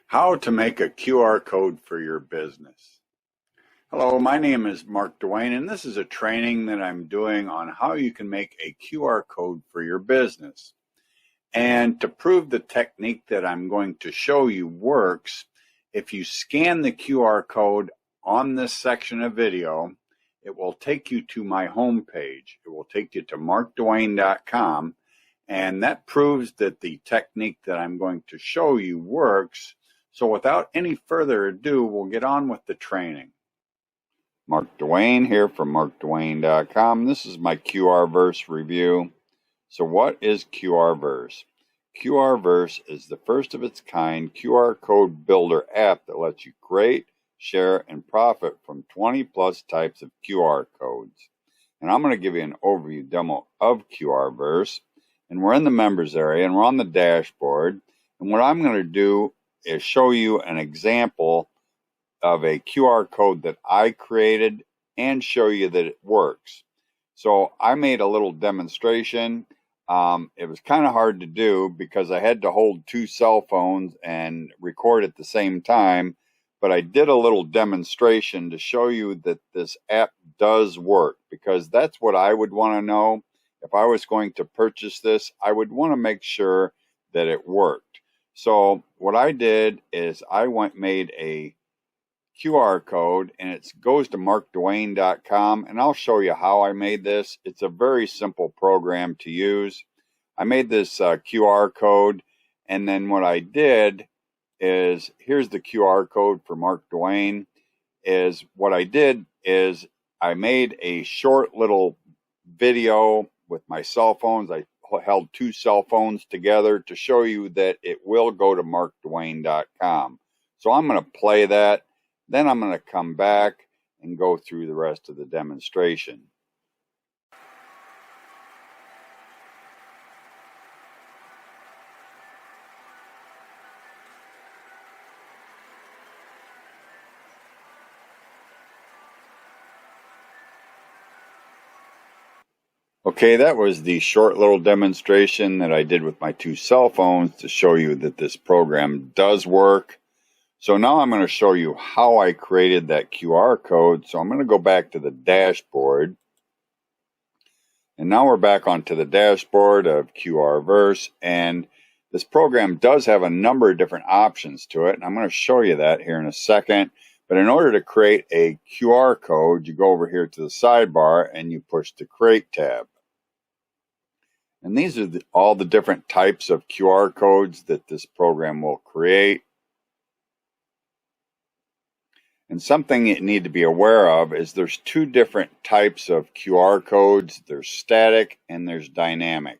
How to make a QR code for your business. Hello, my name is Mark Dwayne, and this is a training that I'm doing on how you can make a QR code for your business. And to prove the technique that I'm going to show you works, if you scan the QR code on this section of video, it will take you to my homepage. It will take you to markdwayne.com, and that proves that the technique that I'm going to show you works. So without any further ado, we'll get on with the training. Mark Dwayne here from markdwayne.com. This is my QR Verse review. So what is QR Verse? QR Verse is the first of its kind QR code builder app that lets you create, share, and profit from 20 plus types of QR codes. And I'm going to give you an overview demo of QR Verse. And we're in the members area and we're on the dashboard. And what I'm going to do is show you an example of a QR code that I created and show you that it works. So I made a little demonstration. It was kind of hard to do because I had to hold two cell phones and record at the same time, but I did a little demonstration to show you that this app does work, because that's what I would want to know. If I was going to purchase this, I would want to make sure that it worked. So what I did is I made a QR code, and it goes to markdwayne.com, and I'll show you how I made this. It's a very simple program to use. I made this QR code, and then what I did is, here's the QR code for Mark Dwayne. What I did is I made a short little video with my cell phones. I held two cell phones together to show you that it will go to markdwayne.com. So I'm going to play that. Then I'm going to come back and go through the rest of the demonstration. Okay, that was the short little demonstration that I did with my two cell phones to show you that this program does work. So now I'm going to show you how I created that QR code. So I'm going to go back to the dashboard. And now we're back onto the dashboard of QR Verse. And this program does have a number of different options to it. And I'm going to show you that here in a second. But in order to create a QR code, you go over here to the sidebar and you push the Create tab. And these are all the different types of QR codes that this program will create. And something you need to be aware of is there's two different types of QR codes. There's static and there's dynamic.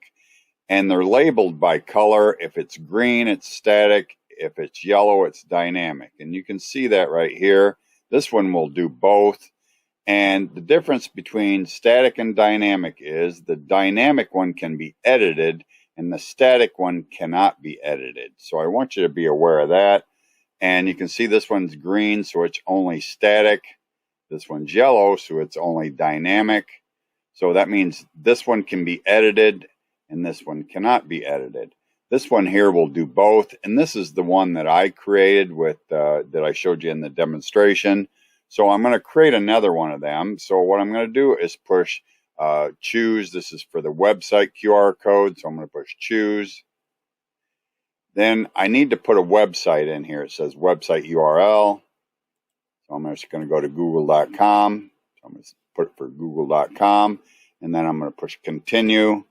And they're labeled by color. If it's green, it's static. If it's yellow, it's dynamic. And you can see that right here. This one will do both. And the difference between static and dynamic is the dynamic one can be edited and the static one cannot be edited. So I want you to be aware of that. And you can see this one's green, so it's only static. This one's yellow, so it's only dynamic. So that means this one can be edited and this one cannot be edited. This one here will do both. And this is the one that I created with that I showed you in the demonstration. So I'm going to create another one of them. So what I'm going to do is push choose. This is for the website QR code. So I'm going to push choose. Then I need to put a website in here. It says website URL. So I'm just going to go to google.com. So I'm going to put it for google.com. And then I'm going to push continue.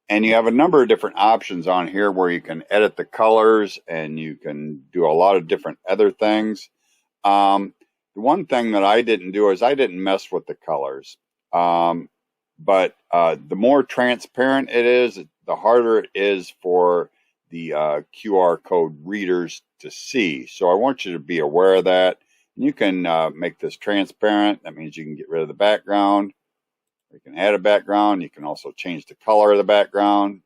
And you have a number of different options on here where you can edit the colors and you can do a lot of different other things. The one thing that I didn't do is I didn't mess with the colors. But the more transparent it is, the harder it is for the QR code readers to see. So I want you to be aware of that. You can make this transparent. That means you can get rid of the background. You can add a background. You can also change the color of the background.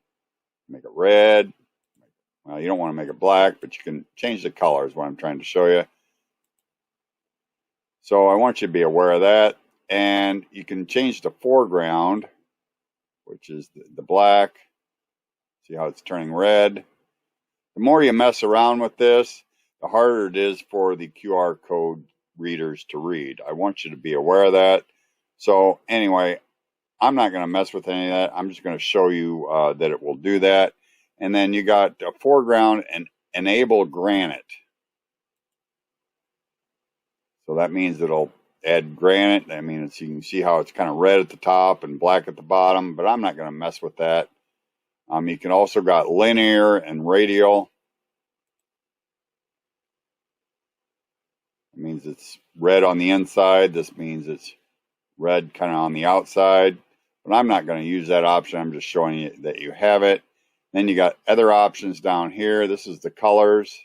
Make it red. Well, you don't want to make it black, but you can change the color is what I'm trying to show you. So I want you to be aware of that. And you can change the foreground, which is the black. See how it's turning red? The more you mess around with this, the harder it is for the QR code readers to read. I want you to be aware of that. So anyway, I'm not going to mess with any of that. I'm just going to show you that it will do that. And then you got a foreground and enable granite. So that means it'll add granite. I mean, you can see how it's kind of red at the top and black at the bottom, but I'm not going to mess with that. You can also got linear and radial. It means it's red on the inside. This means it's red kind of on the outside. But I'm not going to use that option. I'm just showing you that you have it. Then you got other options down here. This is the colors.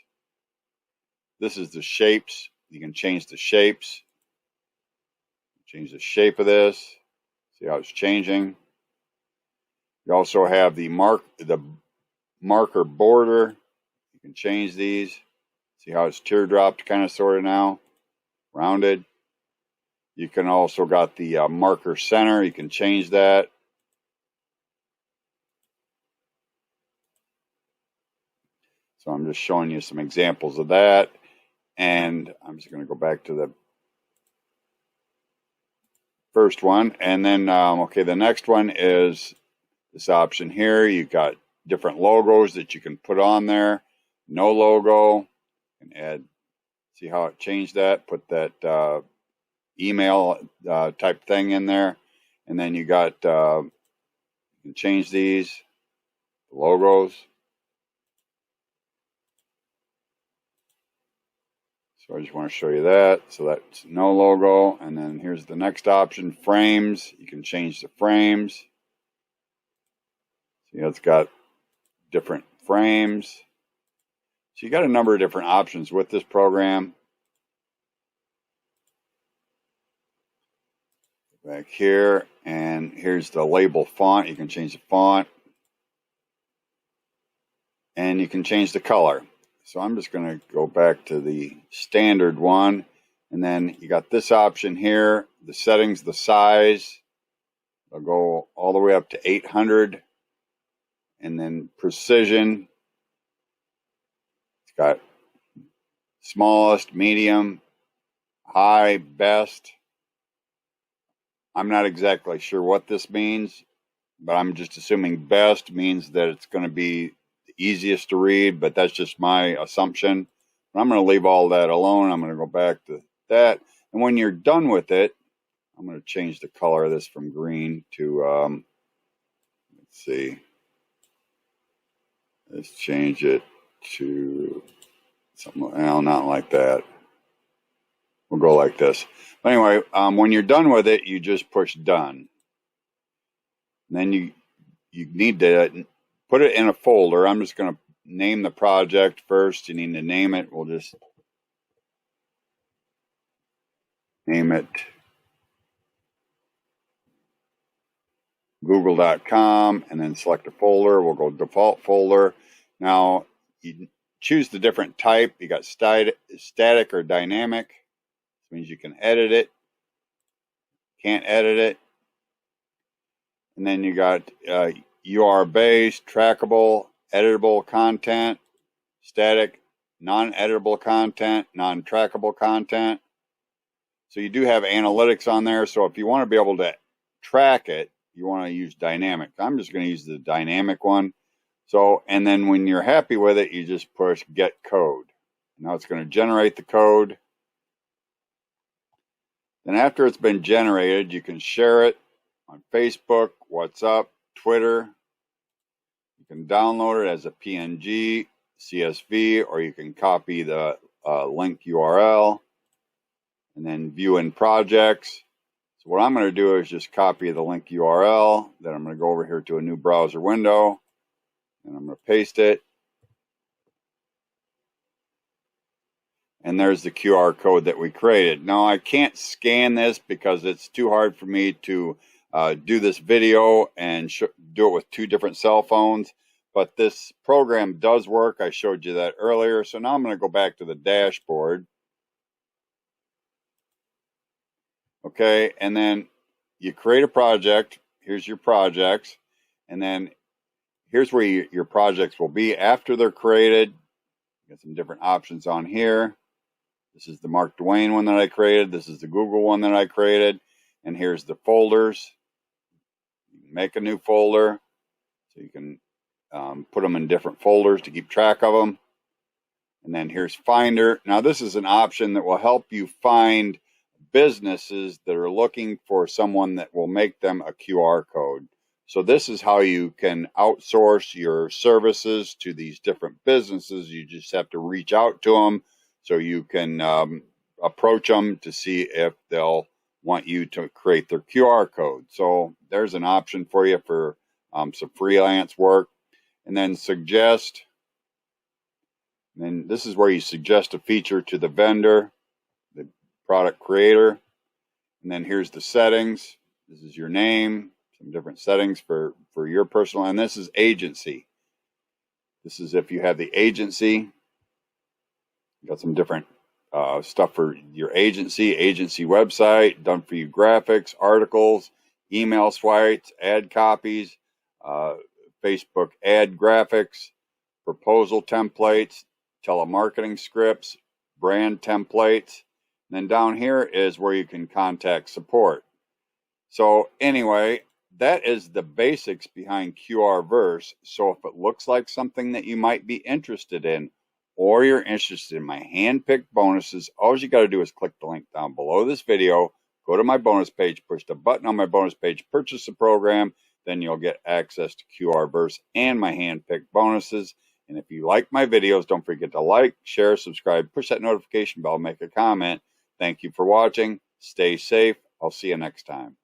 This is the shapes. You can change the shapes. Change the shape of this. See how it's changing. You also have the marker border. You can change these. See how it's teardropped kind of sort of now. Rounded. You can also got the marker center. You can change that. So I'm just showing you some examples of that. And I'm just going to go back to the first one. And then, okay, the next one is this option here. You've got different logos that you can put on there. No logo. And add, see how it changed that? Put that email type thing in there. And then you got, you can change these logos. So I just want to show you that. So that's no logo. And then here's the next option, frames. You can change the frames. See, it's got different frames. So you got a number of different options with this program. Back here, and here's the label font. You can change the font. And you can change the color. So I'm just going to go back to the standard one. And then you got this option here, the settings, the size. I'll go all the way up to 800. And then precision. It's got smallest, medium, high, best. I'm not exactly sure what this means, but I'm just assuming best means that it's going to be easiest to read, but that's just my assumption. But I'm going to leave all that alone. I'm going to go back to that. And when you're done with it, I'm going to change the color of this from green to, let's see. Let's change it to something, well, not like that. We'll go like this. But anyway, when you're done with it, you just push done. And then you need to put it in a folder. I'm just going to name the project first. You need to name it. We'll just name it google.com and then select a folder. We'll go default folder. Now, you choose the different type. You got static or dynamic. This means you can edit it. Can't edit it. And then you got URL based, trackable, editable content, static, non-editable content, non-trackable content. So you do have analytics on there. So if you want to be able to track it, you want to use dynamic. I'm just going to use the dynamic one. So, and then when you're happy with it, you just push get code. Now it's going to generate the code. Then after it's been generated, you can share it on Facebook, WhatsApp, Twitter. You can download it as a PNG, CSV, or you can copy the link URL and then view in projects. So what I'm going to do is just copy the link URL. Then I'm going to go over here to a new browser window and I'm going to paste it. And there's the QR code that we created. Now I can't scan this because it's too hard for me to do this video and do it with two different cell phones. But this program does work. I showed you that earlier. So now I'm going to go back to the dashboard. Okay, and then you create a project. Here's your projects. And then here's where your projects will be after they're created. Got some different options on here. This is the Mark Dwayne one that I created. This is the Google one that I created. And here's the folders. You can make a new folder. So you can put them in different folders to keep track of them. And then here's Finder. Now this is an option that will help you find businesses that are looking for someone that will make them a QR code. So this is how you can outsource your services to these different businesses. You just have to reach out to them so you can approach them to see if they'll want you to create their QR code. So there's an option for you for some freelance work. And then suggest. And then this is where you suggest a feature to the vendor, the product creator. And then here's the settings. This is your name, some different settings for your personal, and this is agency. This is if you have the agency. You got some different stuff for your agency website, done for you graphics, articles, email swipes, ad copies, Facebook ad graphics, proposal templates, telemarketing scripts, brand templates. And then down here is where you can contact support. So anyway, that is the basics behind QR Verse. So if it looks like something that you might be interested in, or you're interested in my hand-picked bonuses, all you got to do is click the link down below this video, go to my bonus page, push the button on my bonus page, purchase the program, then you'll get access to QR Verse and my hand-picked bonuses. And if you like my videos, don't forget to like, share, subscribe, push that notification bell, make a comment. Thank you for watching. Stay safe. I'll see you next time.